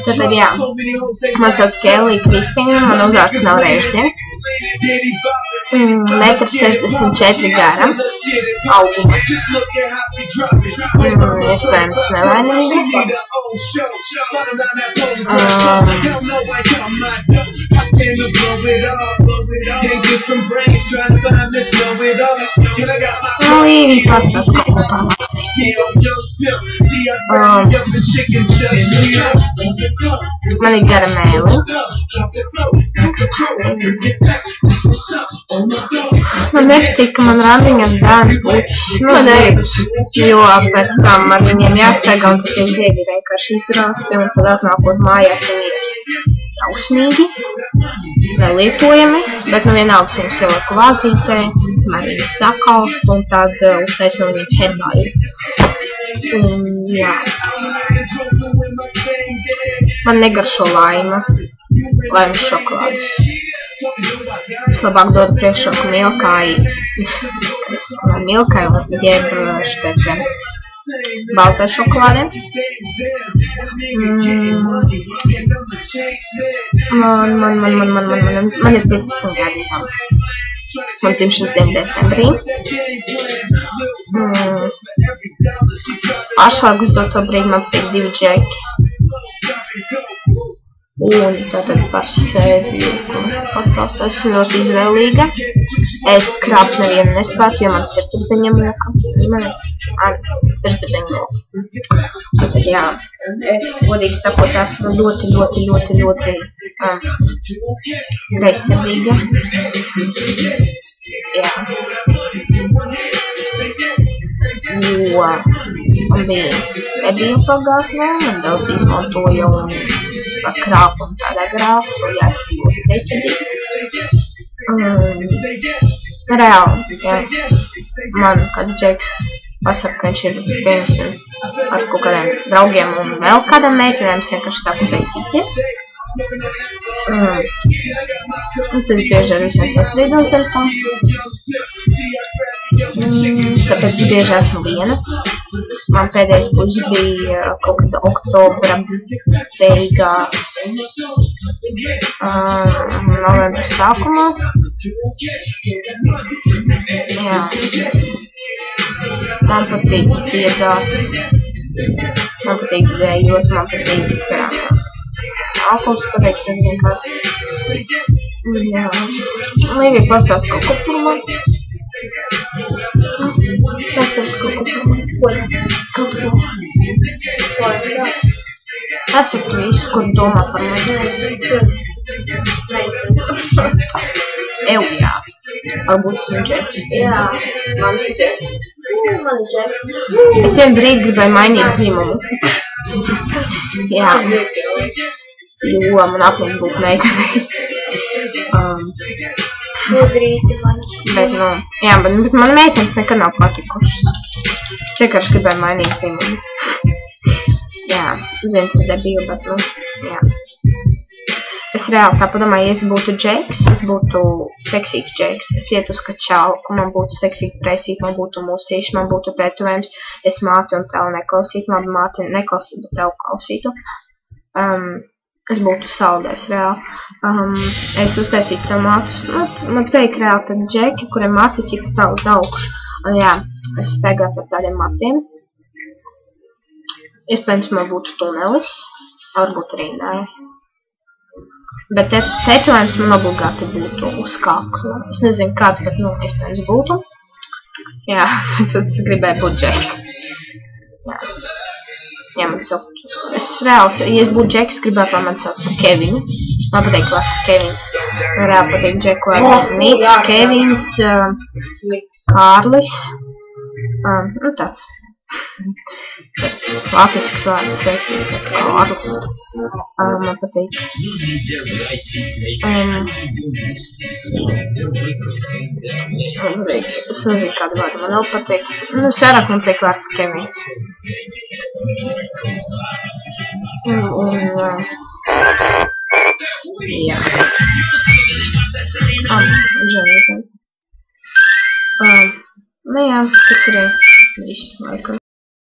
Tātad jā, man sauc Kēlija Kristīna, man uzvārds nav Režģe. 1,64 gara, auguma. Iespējams nevainīga. Līvi pastāst kaut ko. Man ir gara mēli. Man nepatīk, ka man randiņam bērni puķis. Jo pēc tam ar viņiem jāsteigā un tad tie ziedi vienkārši izgrāsti un tad atnākot mājās viņi ir trausmīgi, nelietojami, bet nu vienalga viņus ieliku vāzītē, man viņus sakalst un tad uztais no viņiem herbāļu. Jā. Man negaršo laimas šokolādes. Es labāk dodu priekšroku milkai jeb štetiem baltai šokolādēm. Man ir 15 gadi. Man dzimšanas diena decembrī. Pašlaik uz doto brīdi man patīk 2 džeki. Un tātad par sevi, ko es pastāstu, esmu ļoti izvēlīga. Es krāpt nevienu nespētu, jo man sirdsapziņa moka. Sirdsapziņa moka. Tātad jā, es godīgi sakot, esmu ļoti greizsirdīga. Jā. Jo man nebija pagātnē, man daudz izmantoja un par krāpu un tādā grāfas, un jā, esmu ļoti greizsirdīga. Reāli, jā. Man kāds džeks pasaka, ka viņš ir piemēram ar kaut kādiem draugiem un vēl kādam meitenēm, es vienkārši sāku taisīties. Un tad bieži ar visiem sastrīdos dēļ tā. Tāpēc bieži esmu viena. Man pēdējais puķis bija kaut kāda oktobra beigās, novembra sākumā. Jā. Man patīk dziedāt, man patīk dējot, man patīk alkohols pateiks, nezinu kas. Jā. Līvija pastāst kaut ko par mani. Pastāst kaut ko par mani. Kaut ko. Pasaka visu, ko domā par mani. Ew, jā. Varbūt esmu džeks. Jā, man ir džeks. Man ir džeks. Es vienu brīdi gribēju mainīt dzimumu. Jā. Jo man apniek būt meitenei. Bet, nu, jā, bet man meitenes nekad nav patikušas. Es vienkārši gribēju mainīt dzimumu. Jā, zinu, tas ir debīli, bet, nu, jā. Es reāli tā padomāju, ja es būtu džeks, es būtu seksīgs džeks. Es ietu uz kačauku, man būtu seksīgi presīt, man būtu mūsīši, man būtu tetovējums. Es māti un tev neklausītu, man māti neklausītu, bet tev klausītu. Es būtu saldējis reāli. Es uztaisītu savu mātus. Man patīk reāli tādi džeki, kuriem mati ķipa daudz augšu. Un jā, es staigātu ar tādiem matiem. Iespējams, man būtu tunelis. Varbūt arī nē. Bet tetovējums man obligāti būtu uz kakla. Es nezinu kāds, bet, nu, iespējams būtu. Jā, tad es gribēju būt džeks. Jā. Jā, man sauc. Es reāli, ja es būtu džeks, gribētu, lai man sauc par Kevinu. Man patīk vārds Kevins. Man reāli patīk džeku vārdi Miks, Kevins, Kārlis. Nu tāds. Tāds latviešu vārds, seksīgs, tāds Kārlis. Man patīk. Es nezinu, kādu vārdu man vēl patīk. Nu, vairāk man patīk vārds Kevins. Jā. Nu jā, tas arī viss laikam.